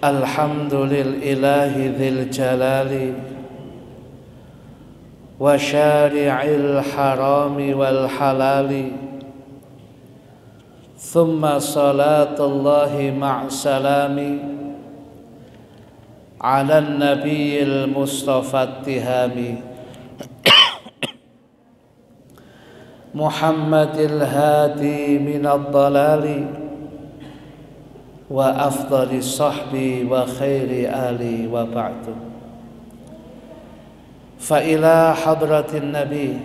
Alhamdulillahi dzil jalali wa syari'il harami wal halali. Thumma salatullahi ma'salami ala nabiyil mustafa tihami Muhammadil hadi minad dalali wa afdali sahbi wa khairi ali wa ba'du. Fa ila hadratin nabi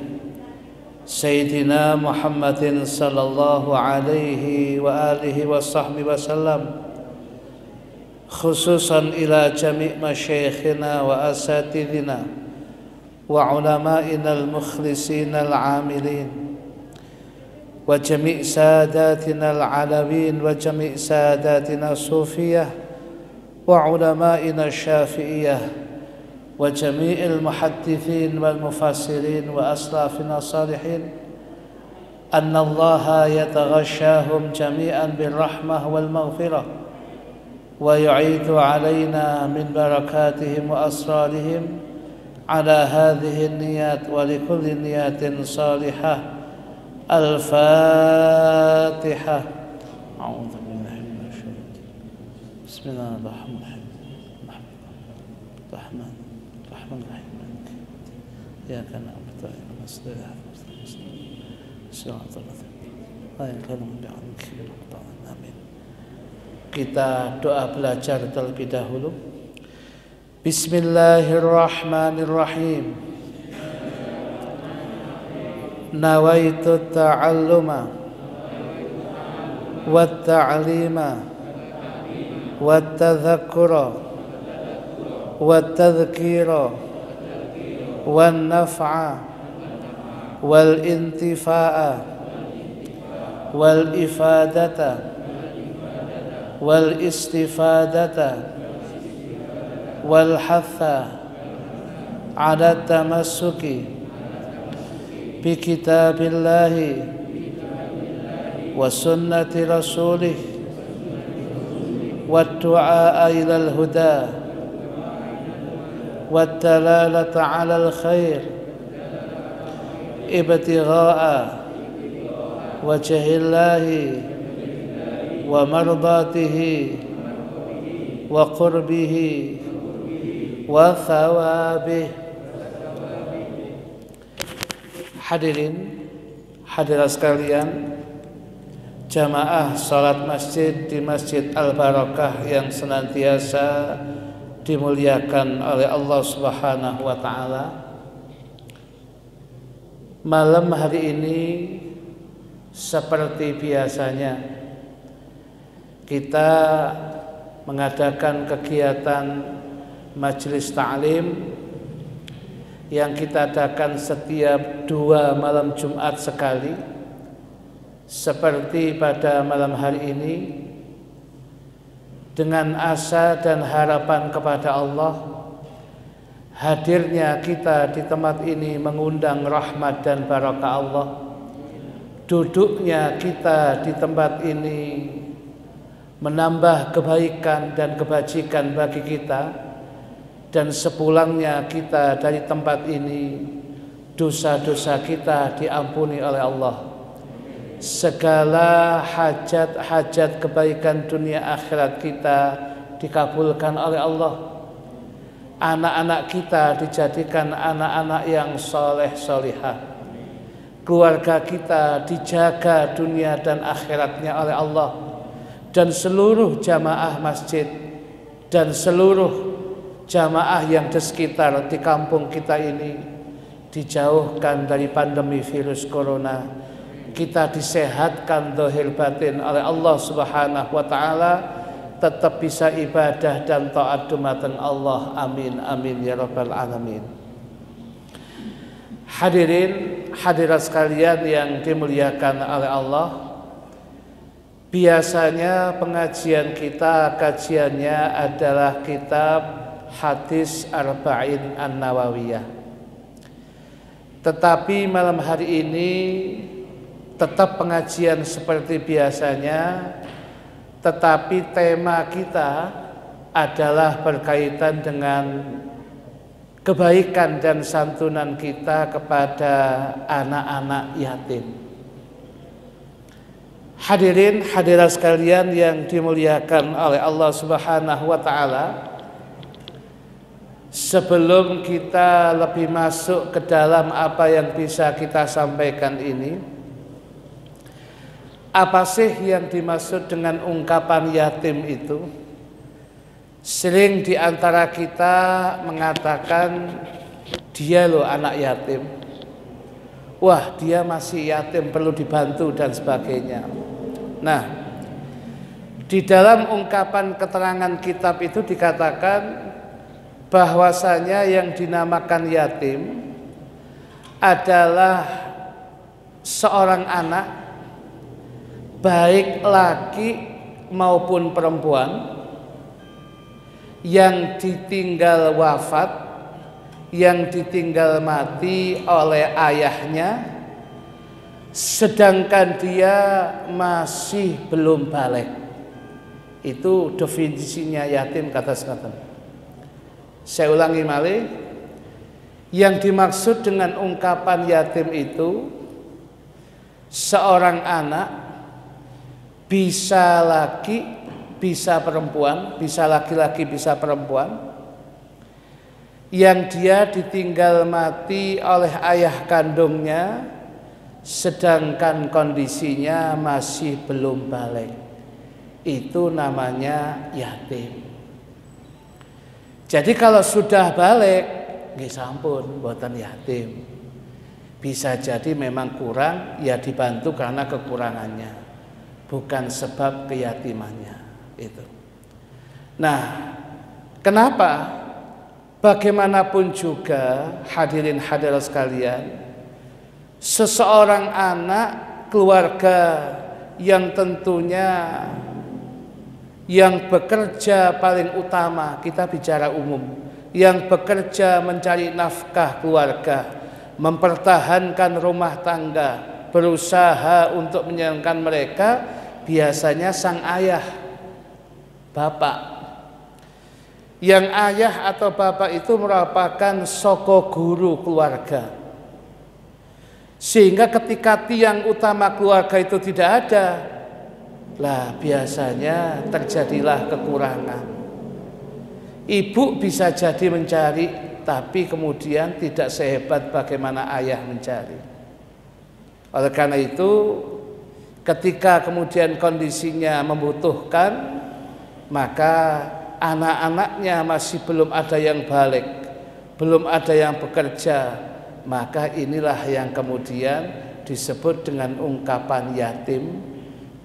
Sayyidina Muhammadin sallallahu alaihi wa alihi wa sahbihi wa sallam, khususan ila jami' masyayikhina wa asatidina wa ulama'ina al-mukhlisina al-amilin wa jami' sadatina al-alawin wa jami' sadatina sufiyah wa ulama'ina syafi'iyah wa jami'il muhaddithin wal mufassirin wa aslafina salihin anna allaha yataghashahum jami'an bil rahmah wal maghfirah wa yu'idu alaina min barakatihim wa asrarihim ala hadhihi an-niyat wa likulli niyatin salihah. Al-Fatihah. A'udzu billahi minasy syaitanir rajim. Bismillahirrahmanirrahim. Rahman Rahim. Ya kana abta masdar siratal mustaqim. Amin. Kita doa belajar terlebih dahulu. Bismillahirrahmanirrahim. Nawaitu ta'alluma wa ta'lima wa tadhakkura wa tadhkira wa naf'a wal intifa'a wal ifadata wal istifadata wal hatha ala tamassuki bi kitabillahi wa sunnati rasulih wa du'a ilal huda wa dalalata ala al-khair ibtigha'a wajhillahi wa mardatihi wa qurbihi wa thawabih. Hadirin hadirat sekalian, jamaah salat masjid di Masjid Al-Barakah yang senantiasa dimuliakan oleh Allah Subhanahu wa taala. Malam hari ini seperti biasanya kita mengadakan kegiatan majelis ta'lim yang kita adakan setiap 2 malam Jumat sekali. Seperti pada malam hari ini, dengan asa dan harapan kepada Allah, hadirnya kita di tempat ini mengundang rahmat dan barakah Allah. Duduknya kita di tempat ini menambah kebaikan dan kebajikan bagi kita. Dan sepulangnya kita dari tempat ini, dosa-dosa kita diampuni oleh Allah. Segala hajat-hajat kebaikan dunia akhirat kita dikabulkan oleh Allah. Anak-anak kita dijadikan anak-anak yang soleh solihah. Keluarga kita dijaga dunia dan akhiratnya oleh Allah. Dan seluruh jamaah masjid dan seluruh jamaah yang di sekitar di kampung kita ini dijauhkan dari pandemi virus corona. Kita disehatkan zahir batin oleh Allah Subhanahu wa taala, tetap bisa ibadah dan taat dumateng Allah. Amin amin ya rabbal alamin. Hadirin hadirat sekalian yang dimuliakan oleh Allah, biasanya pengajian kita kajiannya adalah kitab Hadis Arba'in An-Nawawiyah. Tetapi malam hari ini tetap pengajian seperti biasanya, tetapi tema kita adalah berkaitan dengan kebaikan dan santunan kita kepada anak-anak yatim. Hadirin hadirat sekalian yang dimuliakan oleh Allah Subhanahu wa taala, sebelum kita lebih masuk ke dalam apa yang bisa kita sampaikan ini, apa sih yang dimaksud dengan ungkapan yatim itu? Sering di antara kita mengatakan dia loh anak yatim. Wah, dia masih yatim, perlu dibantu dan sebagainya. Nah, di dalam ungkapan keterangan kitab itu dikatakan bahwasanya yang dinamakan yatim adalah seorang anak, baik laki maupun perempuan, yang ditinggal wafat, yang ditinggal mati oleh ayahnya, sedangkan dia masih belum balik. Itu definisinya yatim kata sekatan. Saya ulangi malih, yang dimaksud dengan ungkapan yatim itu seorang anak, bisa laki, bisa perempuan, bisa laki-laki, bisa perempuan, yang dia ditinggal mati oleh ayah kandungnya sedangkan kondisinya masih belum balik. Itu namanya yatim. Jadi kalau sudah balik, nggih sampun mboten yatim. Bisa jadi memang kurang, ya dibantu karena kekurangannya, bukan sebab keyatimannya itu. Nah, kenapa? Bagaimanapun juga hadirin hadirat sekalian, seseorang anak keluarga yang tentunya yang bekerja paling utama, kita bicara umum, yang bekerja mencari nafkah keluarga, mempertahankan rumah tangga, berusaha untuk menyenangkan mereka, biasanya sang ayah, bapak. Yang ayah atau bapak itu merupakan soko guru keluarga. Sehingga ketika tiang utama keluarga itu tidak ada, lah biasanya terjadilah kekurangan. Ibu bisa jadi mencari, tapi kemudian tidak sehebat bagaimana ayah mencari. Oleh karena itu, ketika kemudian kondisinya membutuhkan, maka anak-anaknya masih belum ada yang balik, belum ada yang bekerja, maka inilah yang kemudian disebut dengan ungkapan yatim.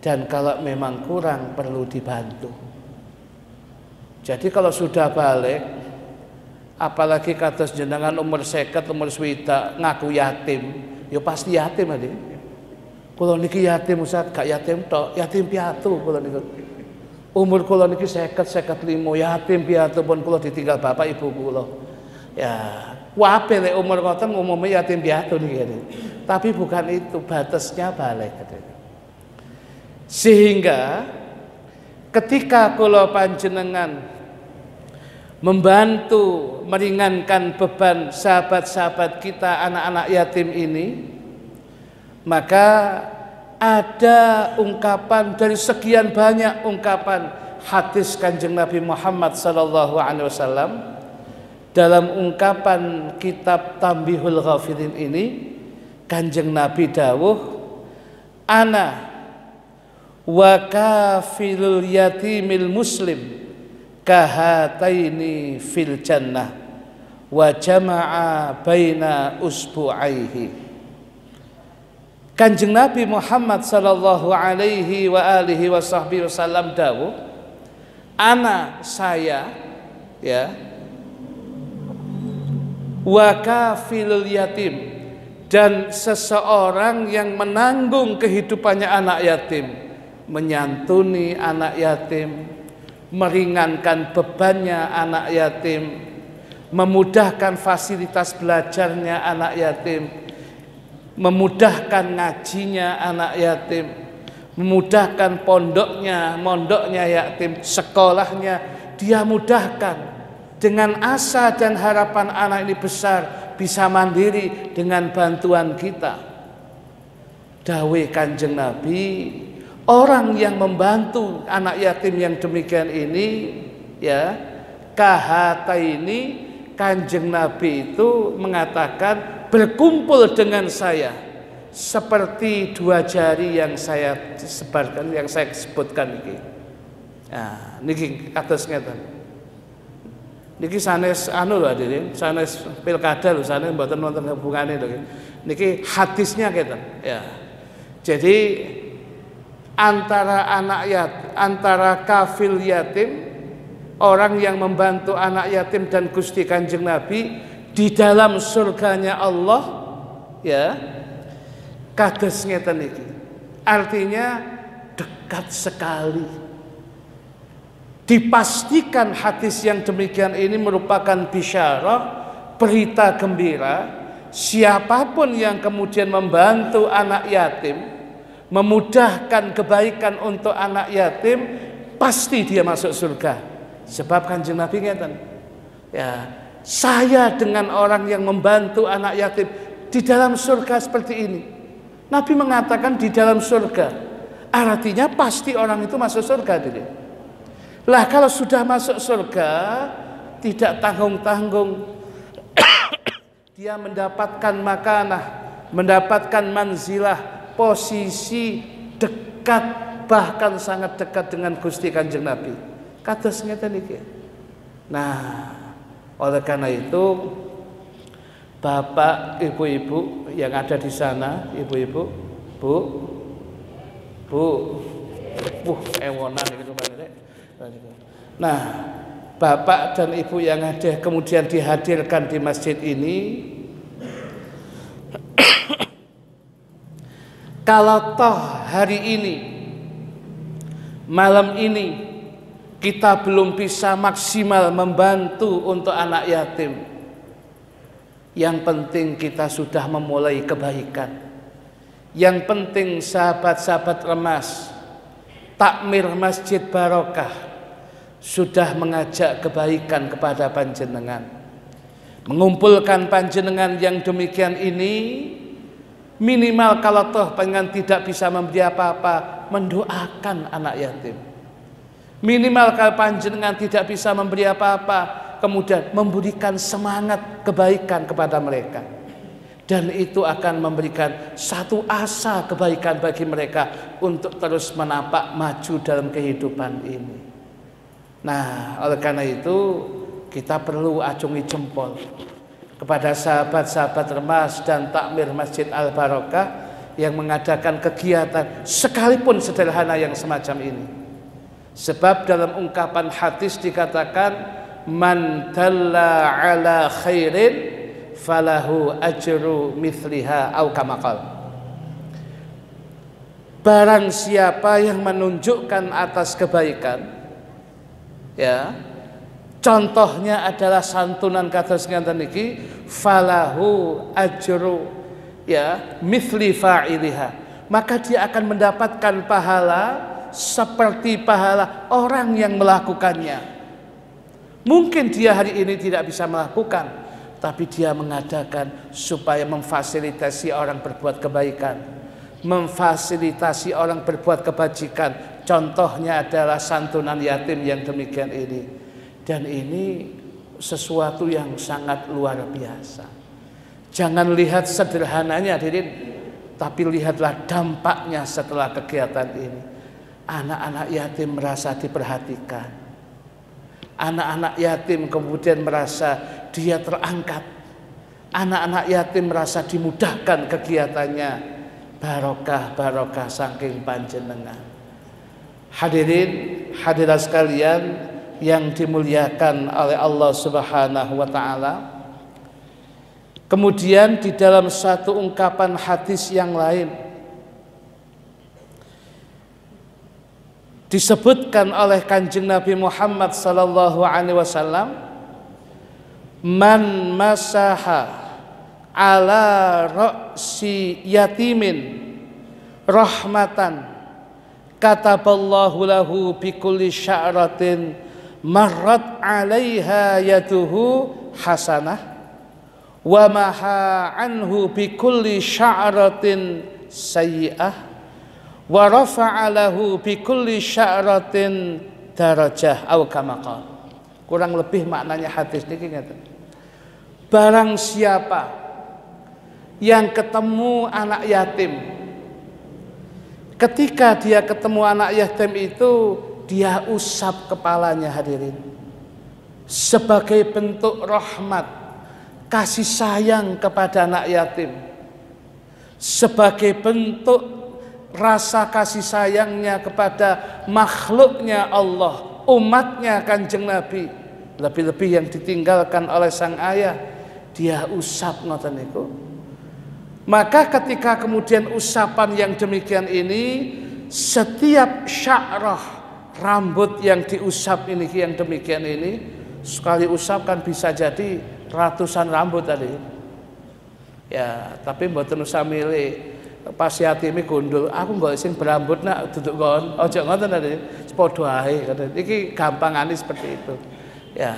Dan kalau memang kurang perlu dibantu. Jadi kalau sudah balik, apalagi kados jenengan umur 50, umur 60 ngaku yatim, ya pasti yatim adik. Kula niki yatim Ustaz, gak yatim tok, yatim piatu kula niku. Umur kula niki 50, 55, yatim piatu pun kula ditinggal bapak ibu kula. Ya, wae lek umur ngoten umumnya yatim piatu niki. Tapi bukan itu batasnya balik. Sehingga ketika kula panjenengan membantu meringankan beban sahabat-sahabat kita anak-anak yatim ini, maka ada ungkapan dari sekian banyak ungkapan hadis Kanjeng Nabi Muhammad SAW. Dalam ungkapan kitab Tambihul Ghafilin ini, Kanjeng Nabi dawuh, ana wa kafilul yatimil muslim kahataini fil jannah wa jama'a baina usbu'aihi. Kanjeng Nabi Muhammad sallallahu alaihi wa alihi wasallam dawuh, ana saya ya wa kafilul yatim, dan seseorang yang menanggung kehidupannya anak yatim, menyantuni anak yatim, meringankan bebannya anak yatim, memudahkan fasilitas belajarnya anak yatim, memudahkan ngajinya anak yatim, memudahkan mondoknya yatim, sekolahnya dia mudahkan dengan asa dan harapan anak ini besar bisa mandiri dengan bantuan kita. Dawuh Kanjeng Nabi, orang yang membantu anak yatim yang demikian ini, ya, kahata ini, Kanjeng Nabi itu mengatakan berkumpul dengan saya seperti dua jari yang saya sebarkan, yang saya sebutkan ini. Nah, niki atas ngeten. Niki sanes anu lho hadirin, sanes pilkada lho, sanes mboten wonten hubungane lho. Niki hadisnya ngeten, ya. Jadi antara antara kafil yatim, orang yang membantu anak yatim dan Gusti Kanjeng Nabi di dalam surganya Allah, ya, kados ngeten iki. Artinya dekat sekali. Dipastikan hadis yang demikian ini merupakan bisyarah, berita gembira. Siapapun yang kemudian membantu anak yatim, memudahkan kebaikan untuk anak yatim, pasti dia masuk surga. Sebab Kanjeng Nabi ngeten, ya, saya dengan orang yang membantu anak yatim di dalam surga seperti ini. Nabi mengatakan di dalam surga, artinya pasti orang itu masuk surga. Lah kalau sudah masuk surga, tidak tanggung-tanggung, dia mendapatkan makanah, mendapatkan manzilah, posisi dekat, bahkan sangat dekat dengan Gusti Kanjeng Nabi. Kados ngeten iki. Nah, oleh karena itu Bapak, Ibu-ibu yang ada di sana, Ibu-ibu, Bu, ewonan iki rupane. Nah, Bapak dan Ibu yang ada kemudian dihadirkan di masjid ini, kalau toh hari ini, malam ini kita belum bisa maksimal membantu untuk anak yatim, yang penting kita sudah memulai kebaikan. Yang penting sahabat-sahabat Remas, Takmir Masjid Barokah sudah mengajak kebaikan kepada panjenengan, mengumpulkan panjenengan yang demikian ini. Minimal kalau toh pengen tidak bisa memberi apa-apa, mendoakan anak yatim. Minimal kalau panjenengan tidak bisa memberi apa-apa, kemudian memberikan semangat kebaikan kepada mereka. Dan itu akan memberikan satu asa kebaikan bagi mereka untuk terus menapak maju dalam kehidupan ini. Nah, oleh karena itu kita perlu acungi jempol kepada sahabat-sahabat Remas dan Takmir Masjid Al-Barokah yang mengadakan kegiatan sekalipun sederhana yang semacam ini. Sebab dalam ungkapan hadis dikatakan, man dalla ala khairin falahu ajru mithliha au kama qala. Barang siapa yang menunjukkan atas kebaikan, ya, contohnya adalah santunan kados ngenten iki, falahu ajru, ya, mithli fa'iliha, maka dia akan mendapatkan pahala seperti pahala orang yang melakukannya. Mungkin dia hari ini tidak bisa melakukan, tapi dia mengadakan supaya memfasilitasi orang berbuat kebaikan, memfasilitasi orang berbuat kebajikan. Contohnya adalah santunan yatim yang demikian ini. Dan ini sesuatu yang sangat luar biasa. Jangan lihat sederhananya, tapi lihatlah dampaknya setelah kegiatan ini. Anak-anak yatim merasa diperhatikan. Anak-anak yatim kemudian merasa dia terangkat. Anak-anak yatim merasa dimudahkan kegiatannya. Barokah saking panjenengan. Hadirin, hadirat sekalian yang dimuliakan oleh Allah Subhanahu wa taala. Kemudian di dalam satu ungkapan hadis yang lain disebutkan oleh Kanjeng Nabi Muhammad sallallahu alaihi wasallam, man masaha ala ra'si yatimin rahmatan kataballahu lahu bikulli sya'ratin marrat 'alaiha yaduhu hasanah wa maha anhu bi kulli sya'ratin sayyi'ah wa rafa'a lahu bi kulli sya'ratin darajah aw kama qala. Kurang lebih maknanya hadis niki ngeten. Barang siapa yang ketemu anak yatim, ketika dia ketemu anak yatim itu dia usap kepalanya hadirin, sebagai bentuk rahmat, kasih sayang kepada anak yatim, sebagai bentuk rasa kasih sayangnya kepada makhluknya Allah, umatnya Kanjeng Nabi, lebih-lebih yang ditinggalkan oleh sang ayah, dia usap ngoten niku. Maka ketika kemudian usapan yang demikian ini, setiap sya'rah rambut yang diusap ini yang demikian ini, sekali usap kan bisa jadi ratusan rambut tadi. Ya, tapi mboten usah milih. Pas yatime gundul, aku nggak sing berambut nak duduk kon. Ojo ngoten tadi. Padha ae. Iki gampangane seperti itu. Ya.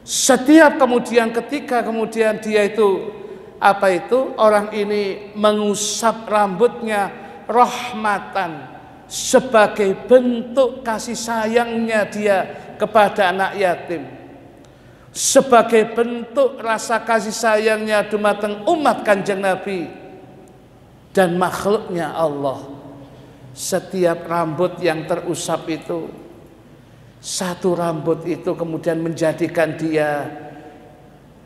Setiap kemudian ketika kemudian dia itu orang ini mengusap rambutnya rahmatan sebagai bentuk kasih sayangnya dia kepada anak yatim, sebagai bentuk rasa kasih sayangnya dumateng umat Kanjeng Nabi dan makhluknya Allah. Setiap rambut yang terusap itu, satu rambut itu kemudian menjadikan dia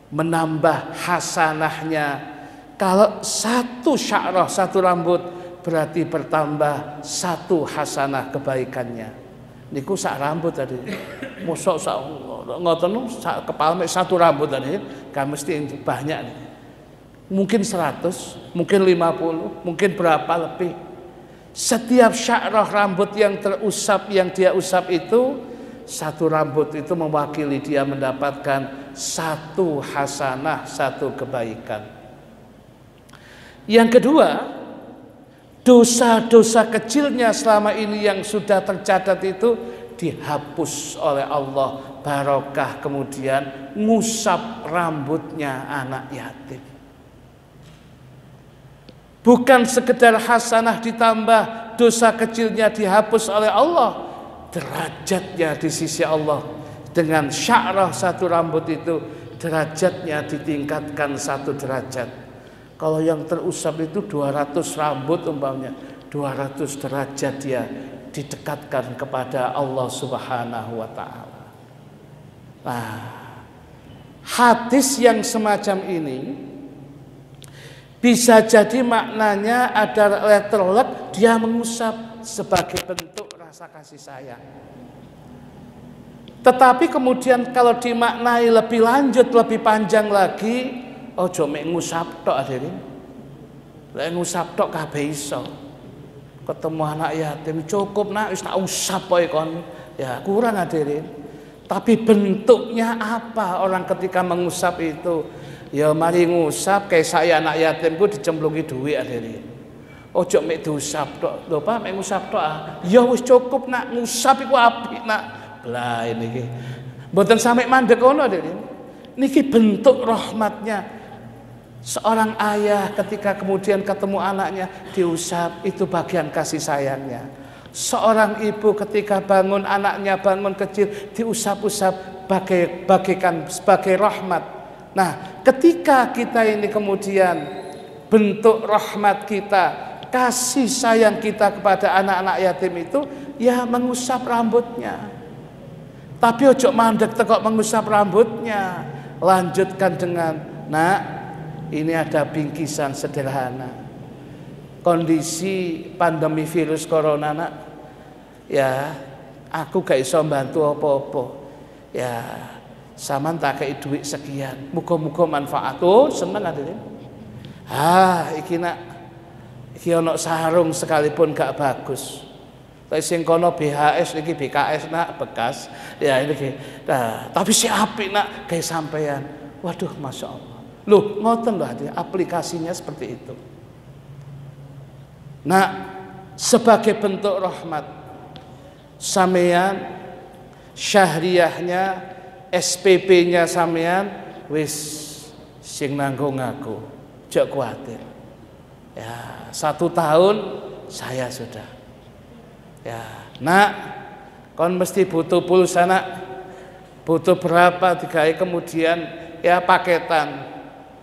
menambah hasanahnya. Kalau satu sya'rah, satu rambut, berarti bertambah satu hasanah kebaikannya. Niku sak rambut tadi. Mosok sak ngoten sak kepala satu rambut tadi, kan mesti banyak nih. Mungkin 100, mungkin 50, mungkin berapa lebih. Setiap sya'rah rambut yang terusap, yang dia usap itu, satu rambut itu mewakili dia mendapatkan satu hasanah, satu kebaikan. Yang kedua, dosa-dosa kecilnya selama ini yang sudah tercatat itu dihapus oleh Allah, barokah kemudian ngusap rambutnya anak yatim. Bukan sekedar hasanah ditambah, dosa kecilnya dihapus oleh Allah, derajatnya di sisi Allah dengan sya'rah satu rambut itu derajatnya ditingkatkan satu derajat. Kalau yang terusap itu 200 rambut umpamanya, 200 derajat dia didekatkan kepada Allah Subhanahu wa taala. Nah, hadis yang semacam ini bisa jadi maknanya ada letterlek dia mengusap sebagai bentuk rasa kasih sayang. Tetapi kemudian kalau dimaknai lebih lanjut, lebih panjang lagi, ojo mek ngusap tok hadirin. Lek ngusap tok kabeh iso. Ketemu anak yatim cukup nak wis tak usap poe kon. Ya kurang hadirin. Tapi bentuknya apa orang ketika mengusap itu? Ya mari ngusap kayak saya anak yatimku dicemplungi duit hadirin. Ojo mek diusap tok. Lho Pak mek ngusap tok ah. Ya wis cukup nak ngusap iku apik nak. Lah ini mboten sampe mandek ngono hadirin. Niki bentuk rahmatnya seorang ayah ketika kemudian ketemu anaknya diusap, itu bagian kasih sayangnya. Seorang ibu ketika bangun anaknya bangun kecil diusap-usap bagaikan sebagai rahmat. Nah, ketika kita ini kemudian bentuk rahmat kita, kasih sayang kita kepada anak-anak yatim itu ya mengusap rambutnya. Tapi ojo mandek tekok mengusap rambutnya. Lanjutkan dengan, nak, ini ada bingkisan sederhana. Kondisi pandemi virus corona, nak, ya aku gak iso bantu apa-apa. Ya sampean tak kei duit sekian. Muga-muga manfaat. Oh, seneng hadirin. Iki nak, iki ono sarung sekalipun gak bagus. Tapi sing kono BHS iki BKS nak bekas. Ya ini. Nah, tapi si apik nak kayak sampean. Waduh, Masya Allah. Loh, ngoten loh hadirin, aplikasinya seperti itu. Nah, sebagai bentuk rahmat, sampean Syahriyahnya, SPP-nya sampean wis sing nanggung aku. Jok kuatir. Ya, 1 tahun saya sudah. Ya, nak, kon mesti butuh pulsa nak. Butuh berapa digawe kemudian ya paketan.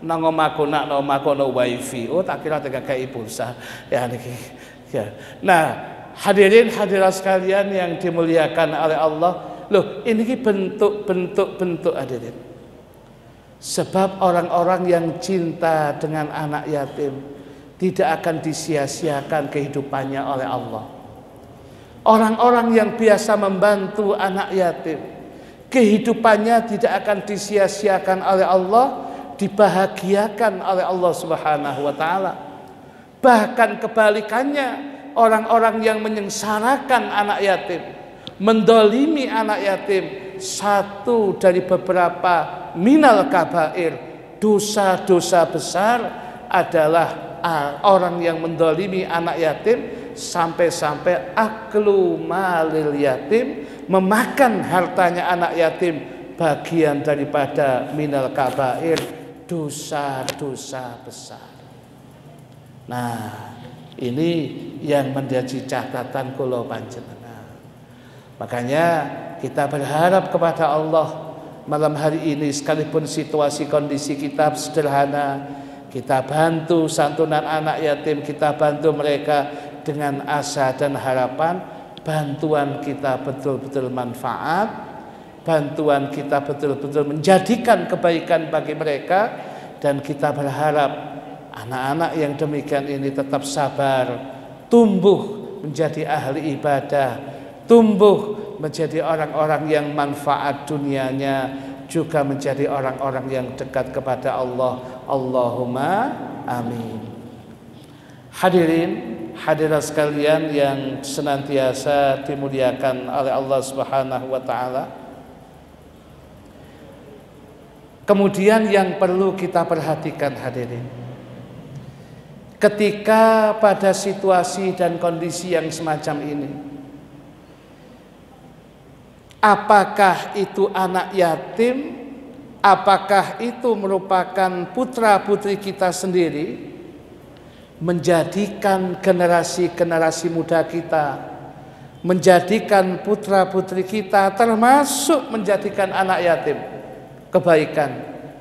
Nang omahku nak, nang omahku no wifi. Oh, tak kira digawe pulsa. Ya niki. Ya. Nah, hadirin hadirat sekalian yang dimuliakan oleh Allah. Loh, ini bentuk hadirin. Sebab orang-orang yang cinta dengan anak yatim tidak akan disia-siakan kehidupannya oleh Allah. Orang-orang yang biasa membantu anak yatim, kehidupannya tidak akan disia-siakan oleh Allah, dibahagiakan oleh Allah Subhanahu wa taala. Bahkan kebalikannya, orang-orang yang menyengsarakan anak yatim, mendolimi anak yatim, satu dari beberapa minal kabair, dosa-dosa besar adalah orang yang mendolimi anak yatim, sampai-sampai aklu malil yatim, memakan hartanya anak yatim, bagian daripada minal kabair, dosa-dosa besar. Nah, ini yang menjadi catatan kula panjenengan. Makanya kita berharap kepada Allah malam hari ini, sekalipun situasi kondisi kita sederhana, kita bantu santunan anak yatim, kita bantu mereka dengan asa dan harapan bantuan kita betul-betul manfaat, bantuan kita betul-betul menjadikan kebaikan bagi mereka, dan kita berharap anak-anak yang demikian ini tetap sabar, tumbuh menjadi ahli ibadah, tumbuh menjadi orang-orang yang manfaat dunianya, juga menjadi orang-orang yang dekat kepada Allah. Allahumma amin. Hadirin hadirat sekalian yang senantiasa dimuliakan oleh Allah Subhanahu wa taala. Kemudian yang perlu kita perhatikan hadirin, ketika pada situasi dan kondisi yang semacam ini, apakah itu anak yatim, apakah itu merupakan putra-putri kita sendiri, menjadikan generasi-generasi muda kita, menjadikan putra-putri kita, termasuk menjadikan anak yatim, kebaikan.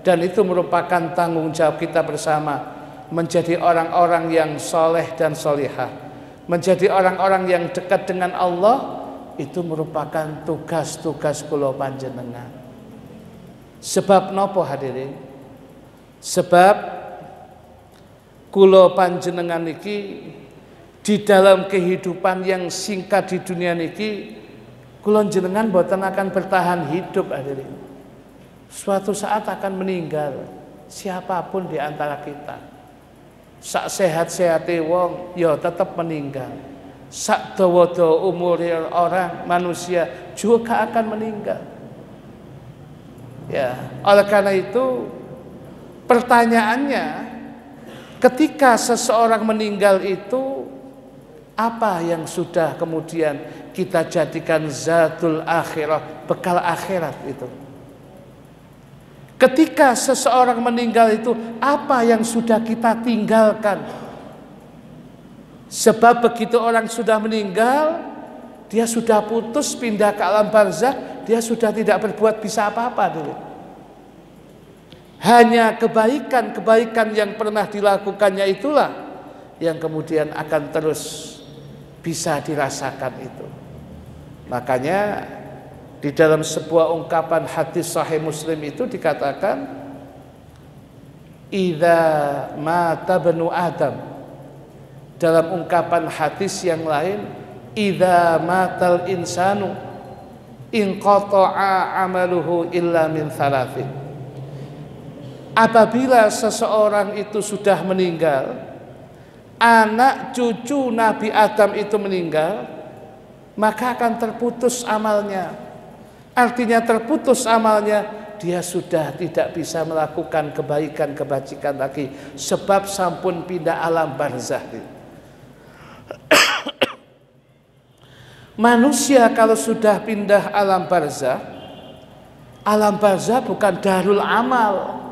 Dan itu merupakan tanggung jawab kita bersama, menjadi orang-orang yang soleh dan solihah, menjadi orang-orang yang dekat dengan Allah. Itu merupakan tugas-tugas kula panjenengan. Sebab nopo hadirin? Sebab kula panjenengan niki di dalam kehidupan yang singkat di dunia niki, kula jenengan boten akan bertahan hidup hadirin. Suatu saat akan meninggal siapapun di antara kita. Sak sehat-sehate wong ya tetap meninggal. Sak dawa-dawa umur orang manusia juga akan meninggal. Ya, oleh karena itu pertanyaannya, ketika seseorang meninggal itu apa yang sudah kemudian kita jadikan zatul akhirah, bekal akhirat itu? Ketika seseorang meninggal itu apa yang sudah kita tinggalkan? Sebab begitu orang sudah meninggal, dia sudah putus pindah ke alam barzakh, dia sudah tidak berbuat bisa apa-apa dulu. Hanya kebaikan-kebaikan yang pernah dilakukannya itulah yang kemudian akan terus bisa dirasakan itu. Makanya di dalam sebuah ungkapan hadis Sahih Muslim itu dikatakan, idza mata banu Adam. Dalam ungkapan hadis yang lain, idza matal insanu inqata'a amaluhu illa min thalathin. Apabila seseorang itu sudah meninggal, anak cucu Nabi Adam itu meninggal, maka akan terputus amalnya. Artinya terputus amalnya, dia sudah tidak bisa melakukan kebaikan-kebajikan lagi, sebab sampun pindah alam barzakh. Manusia kalau sudah pindah alam barzah bukan darul amal.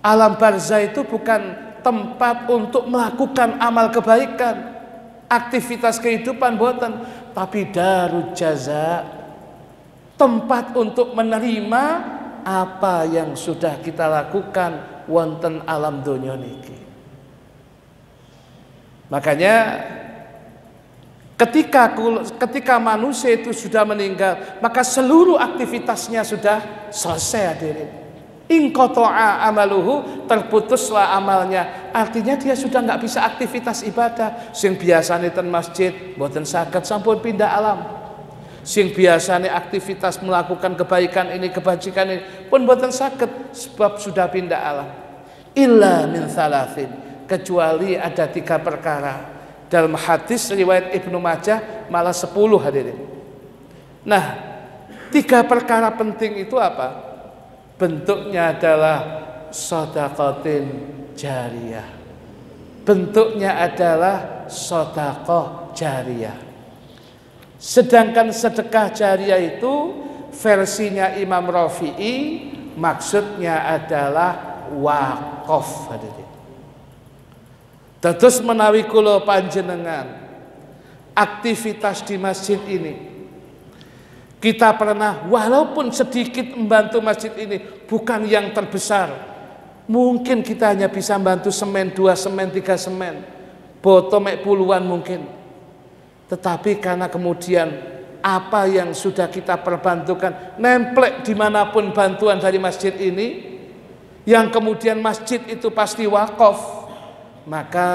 Alam barzah itu bukan tempat untuk melakukan amal kebaikan, aktivitas kehidupan boten, tapi darul jaza, tempat untuk menerima apa yang sudah kita lakukan wonten alam donya niki. Makanya ketika manusia itu sudah meninggal, maka seluruh aktivitasnya sudah selesai, hadirin. Inqata'a amaluhu, terputuslah amalnya. Artinya dia sudah nggak bisa aktivitas ibadah. Sing biasane ten masjid mboten saged, sampun pindah alam. Sing biasane aktivitas melakukan kebaikan ini, kebajikan ini pun mboten saged sebab sudah pindah alam. Illa min thalathin, kecuali ada 3 perkara. Dalam hadis riwayat Ibnu Majah malah 10, hadirin. Nah, 3 perkara penting itu apa? Bentuknya adalah shadaqatin jariyah. Bentuknya adalah sedekah jariyah. Sedangkan sedekah jariyah itu versinya Imam Rafi'i, maksudnya adalah wakaf, hadirin. Dados menawi kula panjenengan aktivitas di masjid ini, kita pernah walaupun sedikit membantu masjid ini, bukan yang terbesar. Mungkin kita hanya bisa membantu semen, 2 semen, 3 semen, botol puluhan mungkin. Tetapi karena kemudian apa yang sudah kita perbantukan nemplek dimanapun bantuan dari masjid ini, yang kemudian masjid itu pasti wakaf, maka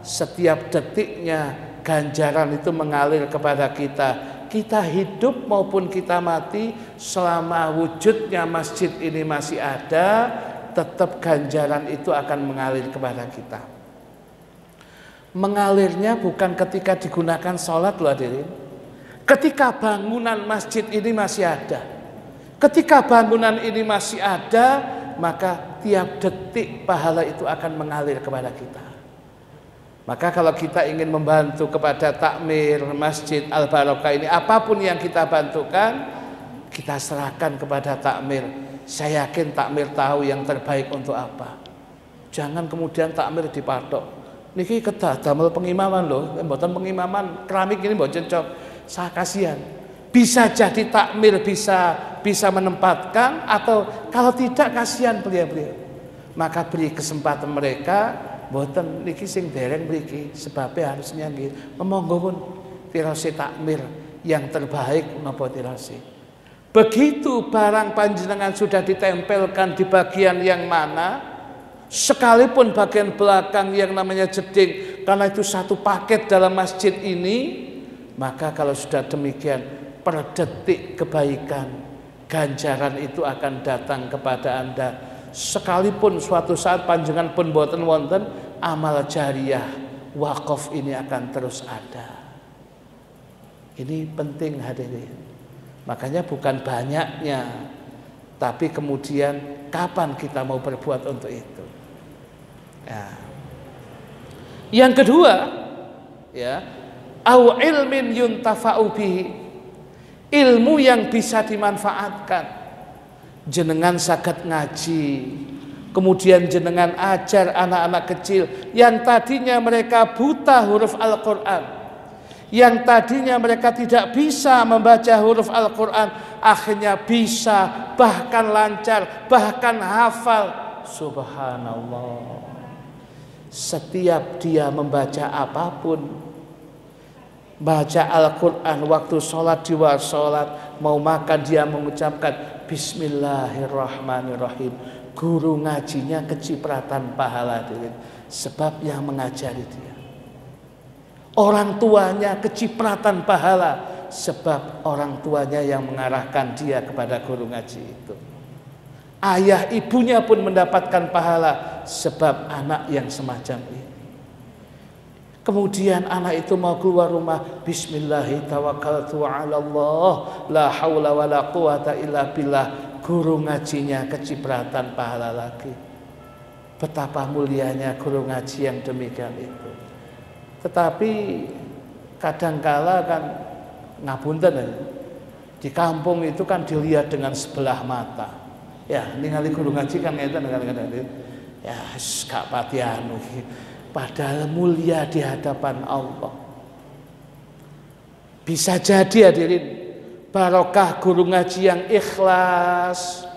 setiap detiknya ganjaran itu mengalir kepada kita. Kita hidup maupun kita mati, selama wujudnya masjid ini masih ada, tetap ganjaran itu akan mengalir kepada kita. Mengalirnya bukan ketika digunakan sholat loh, hadirin. Ketika bangunan masjid ini masih ada, ketika bangunan ini masih ada, maka tiap detik pahala itu akan mengalir kepada kita. Maka kalau kita ingin membantu kepada takmir Masjid Al-Barokah ini, apapun yang kita bantukan, kita serahkan kepada takmir. Saya yakin takmir tahu yang terbaik untuk apa. Jangan kemudian takmir dipatok. Niki kedah damel pengimaman loh, mboten pengimaman keramik ini mboten cocok. Saya kasihan. Bisa jadi takmir bisa menempatkan, atau kalau tidak kasihan beliau-beliau. Maka beri kesempatan mereka. Mboten niki sing dereng mriki sebabnya harusnya nggih monggo pun tirose takmir yang terbaik napa tirose. Begitu barang panjenengan sudah ditempelkan di bagian yang mana, sekalipun bagian belakang yang namanya jeding, karena itu satu paket dalam masjid ini, maka kalau sudah demikian per detik kebaikan, ganjaran itu akan datang kepada Anda. Sekalipun suatu saat panjenengan pun boten wonten, amal jariyah wakaf ini akan terus ada. Ini penting, hadirin. Makanya bukan banyaknya, tapi kemudian kapan kita mau berbuat untuk itu. Ya. Yang kedua, ya, au ilmin yuntafa'u bihi, ilmu yang bisa dimanfaatkan. Jenengan saged ngaji, kemudian jenengan ajar anak-anak kecil yang tadinya mereka buta huruf Al-Quran, yang tadinya mereka tidak bisa membaca huruf Al-Quran, akhirnya bisa, bahkan lancar, bahkan hafal. Subhanallah. Setiap dia membaca apapun, baca Al-Quran, waktu sholat di luar sholat, mau makan dia mengucapkan Bismillahirrahmanirrahim. Guru ngajinya kecipratan pahala, sebab yang mengajari dia. Orang tuanya kecipratan pahala, sebab orang tuanya yang mengarahkan dia kepada guru ngaji itu. Ayah ibunya pun mendapatkan pahala, sebab anak yang semacam ini. Kemudian anak itu mau keluar rumah, Bismillahirrahmanirrahim, tawakkaltu 'ala Allah, la haula wala quwata illa billah. Guru ngajinya kecipratan pahala lagi. Betapa mulianya guru ngaji yang demikian itu. Tetapi kadangkala kan ngapunten ya. Di kampung itu kan dilihat dengan sebelah mata. Ya, ningali guru ngaji kan ngeten kadang-kadang. Ya, gak pati anu iki. Padahal mulia di hadapan Allah. Bisa jadi hadirin, barokah guru ngaji yang ikhlas.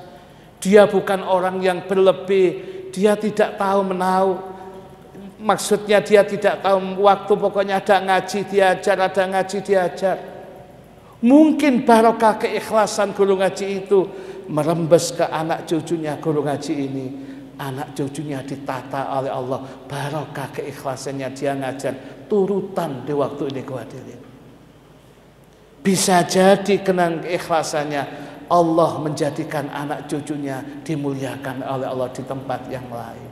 Dia bukan orang yang berlebih, dia tidak tahu menahu. Maksudnya dia tidak tahu waktu, pokoknya ada ngaji diajar, ada ngaji diajar. Mungkin barokah keikhlasan guru ngaji itu merembes ke anak cucunya guru ngaji ini. Anak cucunya ditata oleh Allah, barokah keikhlasannya dia ngajar turutan di waktu ini hadirin. Bisa jadi kenang keikhlasannya Allah menjadikan anak cucunya dimuliakan oleh Allah di tempat yang lain.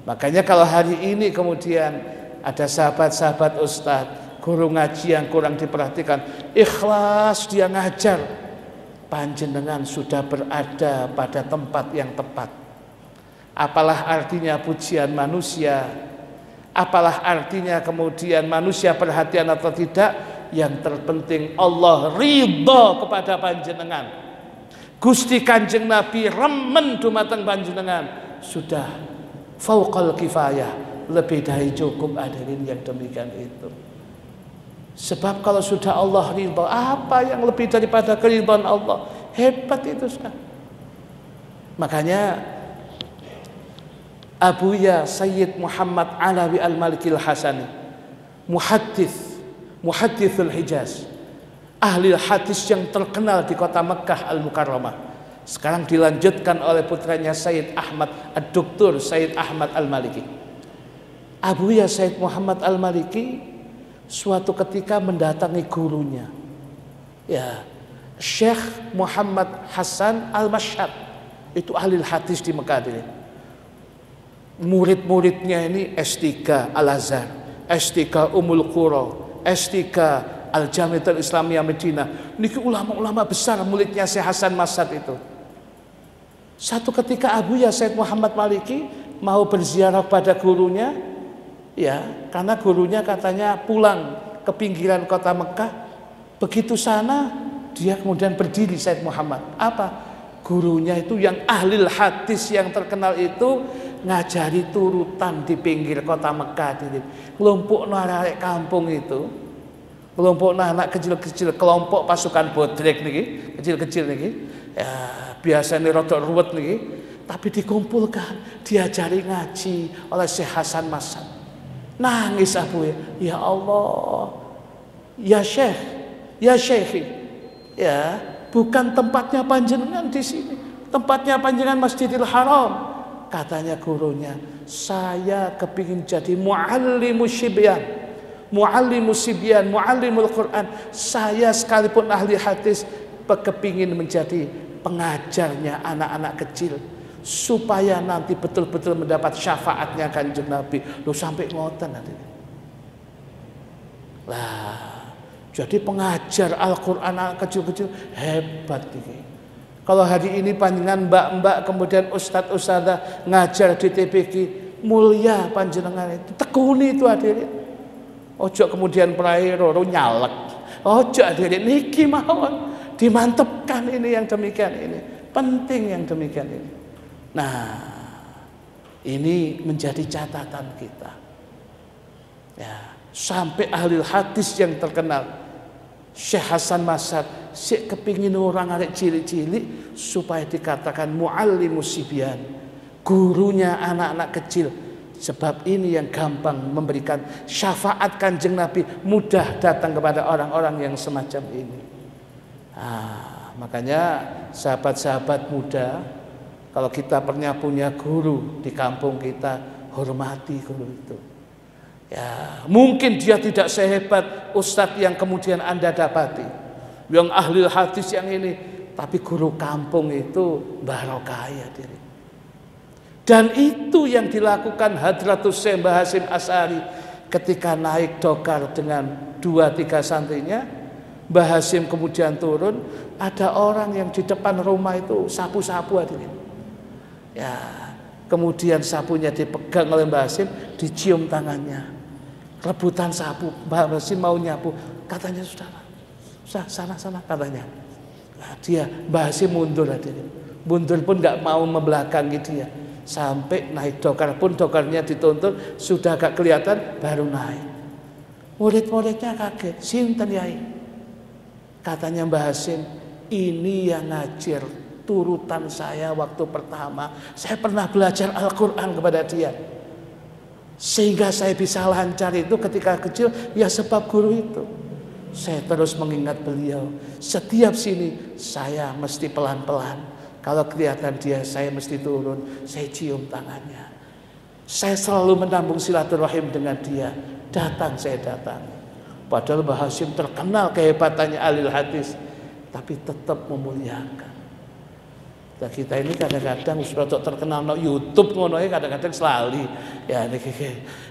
Makanya kalau hari ini kemudian ada sahabat-sahabat ustadz, guru ngaji yang kurang diperhatikan, ikhlas dia ngajar, panjenengan sudah berada pada tempat yang tepat. Apalah artinya pujian manusia, apalah artinya kemudian manusia perhatian atau tidak. Yang terpenting Allah ridha kepada panjenengan. Gusti Kanjeng Nabi remen dumateng panjenengan, sudah fauqal kifayah, lebih dari cukup hadirin yang demikian itu. Sebab kalau sudah Allah ridha, apa yang lebih daripada keridhaan Allah? Hebat itu sekali. Makanya Abuya Sayyid Muhammad Alawi Al-Maliki Al-Hasani, Muhaddithul Hijaz, ahli hadis yang terkenal di kota Mekah Al-Mukarramah. Sekarang dilanjutkan oleh putranya Sayyid Ahmad Ad-Doktor Sayyid Ahmad Al-Maliki. Abuya Sayyid Muhammad Al-Maliki suatu ketika mendatangi gurunya, ya, Syekh Muhammad Hasan Al-Mashhad, itu ahli hadis di Mekah ini. Murid-muridnya ini S3 Al-Azhar, S3 Ummul Qura, S3 Al-Jamiatul Islamiyah Madinah. Niki ulama-ulama besar muridnya Syekh Hasan Mashhad itu. Satu ketika Abuya Sayyid Muhammad Maliki mau berziarah pada gurunya, ya, karena gurunya katanya pulang ke pinggiran kota Mekah. Begitu sana dia kemudian berdiri Sayyid Muhammad. Apa? Gurunya itu yang ahli hadis yang terkenal itu ngajari turutan di pinggir kota Mekah. Kelompok anak kampung itu, kelompok anak kecil-kecil, kelompok pasukan bodrek niki, kecil-kecil niki, ya, biasanya rodok ruwet niki, tapi dikumpulkan, diajari ngaji oleh Syekh Hasan Mashhad. Nangis Abu, ya Allah, ya Syekh, ya Syekhi, ya, bukan tempatnya panjenengan di sini, tempatnya panjenengan Masjidil Haram. Katanya gurunya, saya kepingin jadi muallimus sibyan, muallimus sibyan, muallimul Quran. Saya sekalipun ahli hadis kepingin menjadi pengajarnya anak-anak kecil, supaya nanti betul-betul mendapat syafaatnya Kanjeng Nabi. Loh, sampai ngoten nanti. Lah, jadi pengajar Al-Quran anak kecil-kecil hebat ini. Kalau hari ini panjenengan mbak-mbak kemudian ustadz-ustadzah ngajar di TPQ, mulia panjenengan itu, tekuni itu hadirin. Ojo kemudian prairo nyalek. Ojo hadirin niki mawon, dimantepkan ini yang demikian ini. Penting yang demikian ini. Nah, ini menjadi catatan kita. Ya, sampai ahli hadis yang terkenal Syekh Hasan Mashhad sik kepingin orang arek cilik-cilik supaya dikatakan muallimus sibyan, gurunya anak-anak kecil. Sebab ini yang gampang memberikan syafaat Kanjeng Nabi, mudah datang kepada orang-orang yang semacam ini. Makanya sahabat-sahabat muda, kalau kita pernah punya guru di kampung kita, hormati guru itu. Ya, mungkin dia tidak sehebat ustadz yang kemudian Anda dapati, yang ahli hadis yang ini, tapi guru kampung itu barokah ya diri. Dan itu yang dilakukan Hadratus Syekh Mbah Hasyim Asy'ari ketika naik dokar dengan 2-3 santrinya. Mbah Hasyim kemudian turun, ada orang yang di depan rumah itu sapu-sapu hadirin. Ya, kemudian sapunya dipegang oleh Mbah Hasyim, dicium tangannya. Rebutan sapu, Mbah Hasyim mau nyapu, katanya Sana katanya. Nah, dia Mbah Hasyim mundur hadirin. Mundur pun nggak mau membelakangi dia. Sampai naik dokar pun dokarnya dituntun, sudah agak kelihatan baru naik. Murid-muridnya kaget, sinten yai? Katanya Mbah Hasyim, ini yang ngajar turutan saya waktu pertama. Saya pernah belajar Al-Quran kepada dia. Sehingga saya bisa lancar itu ketika kecil, ya sebab guru itu. Saya terus mengingat beliau. Setiap sini saya mesti pelan-pelan. Kalau kelihatan dia, saya mesti turun. Saya cium tangannya. Saya selalu menambung silaturahim dengan dia. Datang, saya datang. Padahal Mbah Hasyim terkenal kehebatannya alil hadis, tapi tetap memuliakan. Nah, kita ini kadang-kadang sudah terkenal no YouTube ngono kadang-kadang selali. Ya niki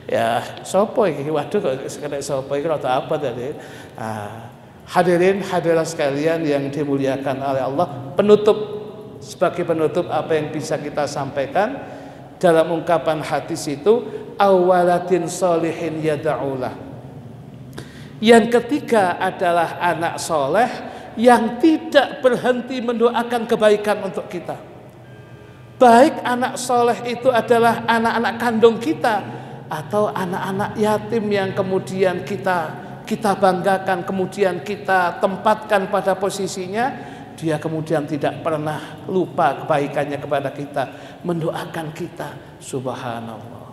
ya sapa iki? Waduh kok sekene sapa iki rada apa tadi? Hadirin hadirat sekalian yang dimuliakan oleh Allah, sebagai penutup apa yang bisa kita sampaikan dalam ungkapan hadis itu, awalatin solihin yada'ulah. Yang ketiga adalah anak soleh yang tidak berhenti mendoakan kebaikan untuk kita. Baik anak soleh itu adalah anak-anak kandung kita atau anak-anak yatim yang kemudian kita banggakan, kemudian kita tempatkan pada posisinya, dia kemudian tidak pernah lupa kebaikannya kepada kita, mendoakan kita. Subhanallah.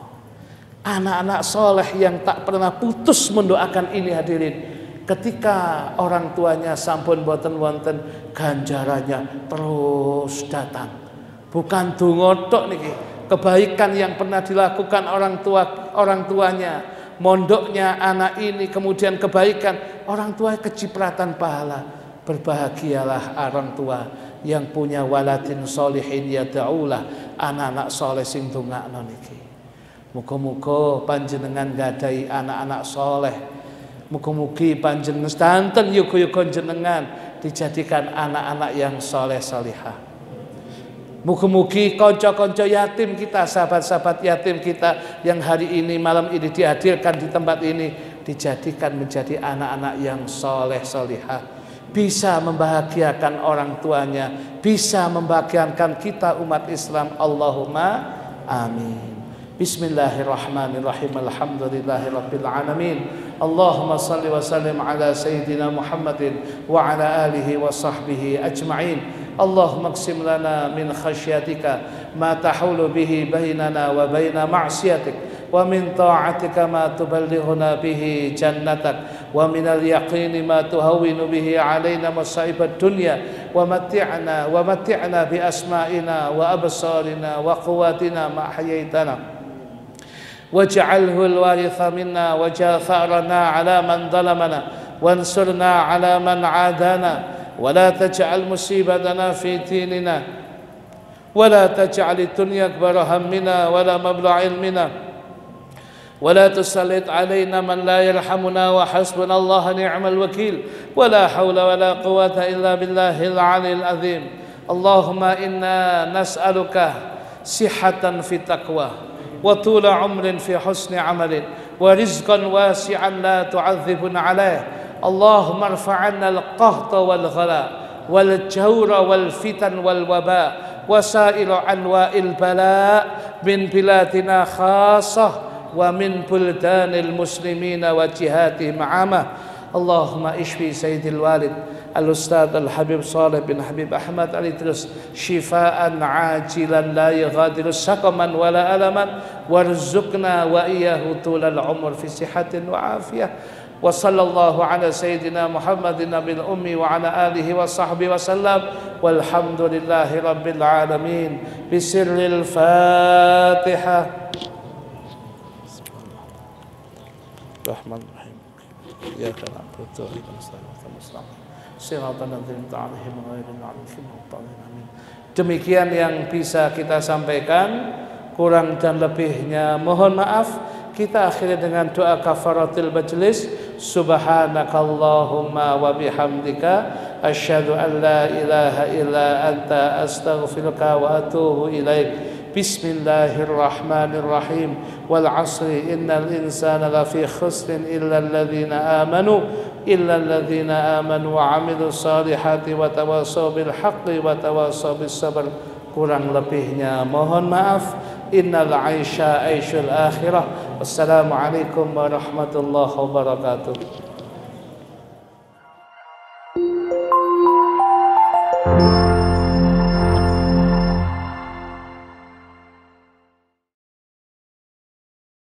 Anak-anak soleh yang tak pernah putus mendoakan ini hadirin. Ketika orang tuanya sampun boten wonten, ganjarannya terus datang. Bukan donga tok niki, kebaikan yang pernah dilakukan orang tuanya, mondoknya anak ini, kemudian kebaikan orang tua kecipratan pahala. Berbahagialah orang tua yang punya waladin solihin yada'ulah, anak-anak soleh sing dongakno niki. Muga-muga panjenengan gadahi anak-anak soleh. Muga-mugi panjenengan sedanten yuga-yuga jenengan dijadikan anak-anak yang soleh solihah. Muga-mugi konco-konco yatim kita, sahabat-sahabat yatim kita yang hari ini malam ini dihadirkan di tempat ini, dijadikan menjadi anak-anak yang soleh solihah, bisa membahagiakan orang tuanya, bisa membahagiakan kita umat Islam. Allahumma amin. Bismillahirrahmanirrahim. Alhamdulillahirabbil alamin. Allahumma salli wa sallim ala sayyidina Muhammadin wa ala alihi wa sahbihi ajma'in. Allahumma qsim lana min khasyatika ma tahulu bihi bainana wa baina ma'siyatik, wa min ta'atika ma tuballighuna bihi jannatak, wa min al-yaqini ma tuhawwinu bihi alaina masa'ibad dunya, wa matti'na bi asma'ina wa absarina wa quwwatina ma ahyaitana, waj'alhu al-waritha minna waj'al tha'rana 'ala man zalamana wansurna 'ala man 'adana, wa la taj'al musibatana fi dinina, wa la taj'al ad-dunya akbara hammina wa la mablagha ilmina, wa la tusallit 'alaina man la yarhamuna, wa hasbunallahu ni'mal wakeel, wa la hawla wa la quwwata illa billahil 'aliyyil 'azim. Allahumma inna nas'aluka sihhatan fi taqwa, wa tula umrin fi husni amalin, wa rizqan wasi'an la tu'adzibun alaih. Allahumma irfa'anna al-qahta wal ghala wal jawra wal fitan wal waba wa sa'iru anwa'il bala min biladina khassah wa min buldanil muslimina wa jihatihim 'amah. Allahumma ishfi sayyidil walid Al-Ustadz Al-Habib Saleh bin Habib Ahmad Al-Idris shifaan ajilan la yughadiru saqaman wala alaman, warzuqna wa iyyahu tulal umur fi sihatin wa afiyah. Wa sallallahu ala sayyidina Muhammadin nabil ummi wa ala alihi wa sahbihi wa sallam, walhamdulillahi rabbil alamin. Bisirril Fatihah. Bismillahirrahmanirrahim. Ya kana betul Demikian yang bisa kita sampaikan, kurang dan lebihnya mohon maaf. Kita akhiri dengan doa kafaratul majlis. Subhanakallahumma wa bihamdika asyhadu an la ilaha illa anta astaghfiruka wa atubu ilaik. Bismillahirrahmanirrahim. Wal 'asri innal insana lafi khusrin illa alladhina amanu wa 'amilus solihati wa tawassaw bil haqqi wa tawassaw bis sabr. Kurang lebihnya mohon maaf. Innal 'aisha 'aishul akhirah. Wassalamualaikum warahmatullahi wabarakatuh.